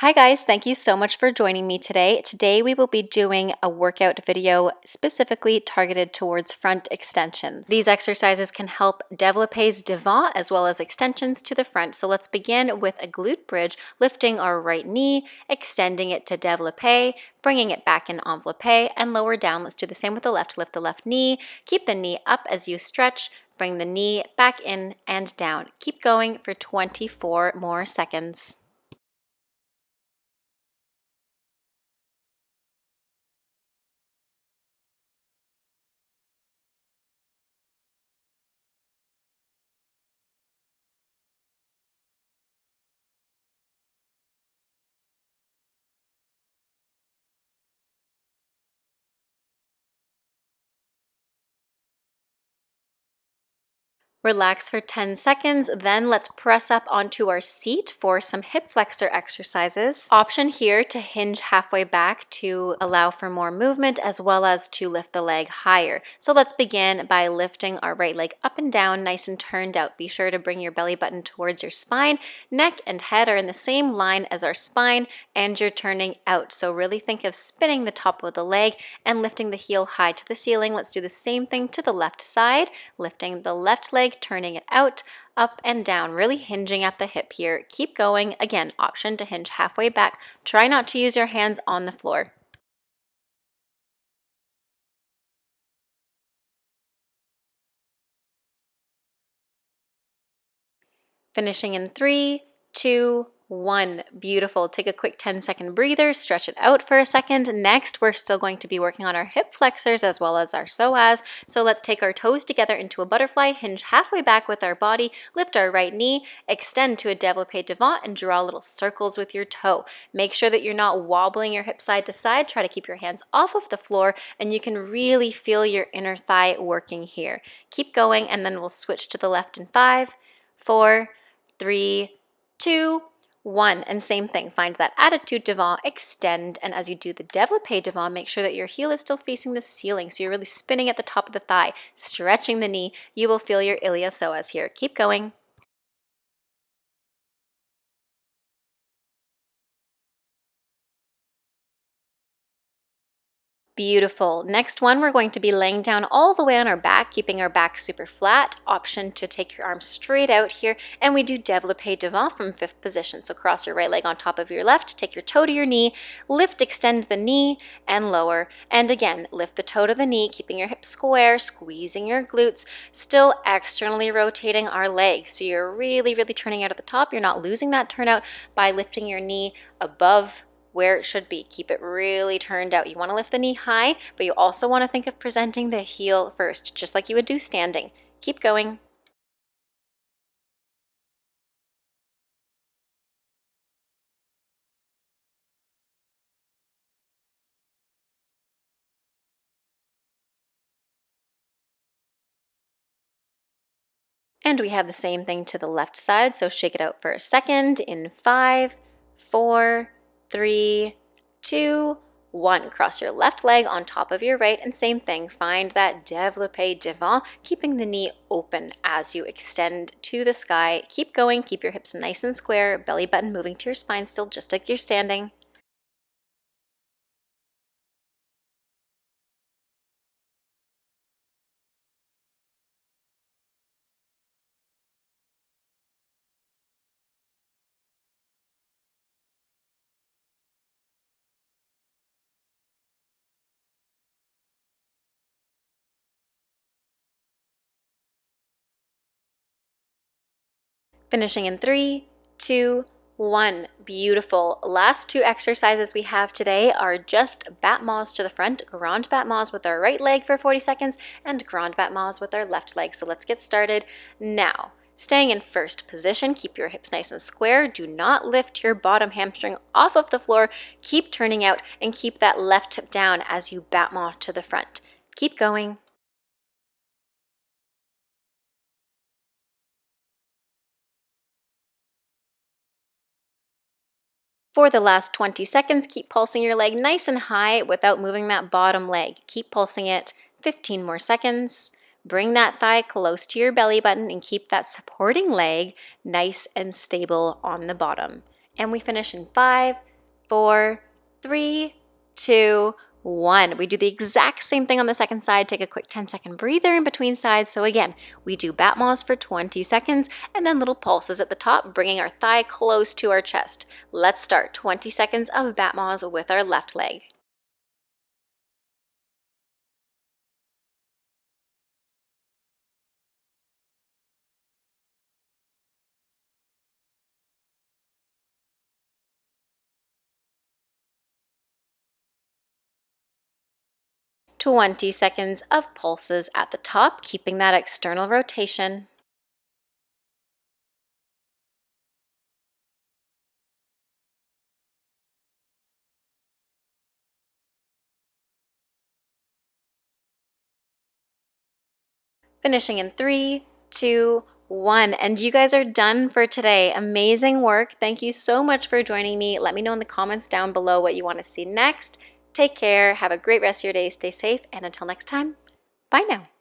Hi guys, thank you so much for joining me today. Today we will be doing a workout video specifically targeted towards front extensions. These exercises can help développés devant as well as extensions to the front. So let's begin with a glute bridge, lifting our right knee, extending it to développé, bringing it back in enveloppé, and lower down. Let's do the same with the left. Lift the left knee, keep the knee up as you stretch, bring the knee back in and down. Keep going for 24 more seconds. Relax for 10 seconds, then let's press up onto our seat for some hip flexor exercises. Option here to hinge halfway back to allow for more movement as well as to lift the leg higher. So let's begin by lifting our right leg up and down, nice and turned out. Be sure to bring your belly button towards your spine. Neck and head are in the same line as our spine and you're turning out. So really think of spinning the top of the leg and lifting the heel high to the ceiling. Let's do the same thing to the left side, lifting the left leg, turning it out, up and down, really hinging at the hip here. Keep going. Again, option to hinge halfway back. Try not to use your hands on the floor. Finishing in 3, 2, 1. Beautiful. Take a quick 10-second breather, stretch it out for a second. Next, we're still going to be working on our hip flexors as well as our psoas. So let's take our toes together into a butterfly, hinge halfway back with our body, lift our right knee, extend to a développé devant, and draw little circles with your toe. Make sure that you're not wobbling your hip side to side. Try to keep your hands off of the floor, and you can really feel your inner thigh working here. Keep going, and then we'll switch to the left in 5, 4, 3, 2, 1. And same thing, find that attitude devant, extend, and as you do the développé devant, make sure that your heel is still facing the ceiling, so you're really spinning at the top of the thigh, stretching the knee. You will feel your iliopsoas here. Keep going. Beautiful. Next one, we're going to be laying down all the way on our back, keeping our back super flat. Option to take your arms straight out here, and we do développé devant from 5th position. So cross your right leg on top of your left, take your toe to your knee, lift, extend the knee, and lower. And again, lift the toe to the knee, keeping your hips square, squeezing your glutes, still externally rotating our legs. So you're really, really turning out at the top. You're not losing that turnout by lifting your knee above where it should be. Keep it really turned out. You want to lift the knee high, but you also want to think of presenting the heel first, just like you would do standing. Keep going. And we have the same thing to the left side, so shake it out for a second in 5, 4, 3, 2, 1. Cross your left leg on top of your right, and same thing, find that développé devant, keeping the knee open as you extend to the sky. Keep going, keep your hips nice and square, belly button moving to your spine still, just like you're standing. Finishing in 3, 2, 1. Beautiful. Last two exercises we have today are just battements to the front, grand battements with our right leg for 40 seconds, and grand battements with our left leg. So let's get started now. Staying in first position, keep your hips nice and square. Do not lift your bottom hamstring off of the floor. Keep turning out and keep that left hip down as you battement to the front. Keep going. For the last 20 seconds, keep pulsing your leg nice and high without moving that bottom leg. Keep pulsing it. 15 more seconds. Bring that thigh close to your belly button and keep that supporting leg nice and stable on the bottom. And we finish in 5, 4, 3, 2, 1. We do the exact same thing on the second side. Take a quick 10-second breather in between sides. So again, we do bat moths for 20 seconds and then little pulses at the top, bringing our thigh close to our chest. Let's start 20 seconds of bat moths with our left leg. Twenty seconds of pulses at the top, keeping that external rotation. Finishing in 3, 2, 1. And you guys are done for today. Amazing work. Thank you so much for joining me. Let me know in the comments down below what you want to see next. Take care. Have a great rest of your day. Stay safe. And until next time, bye now.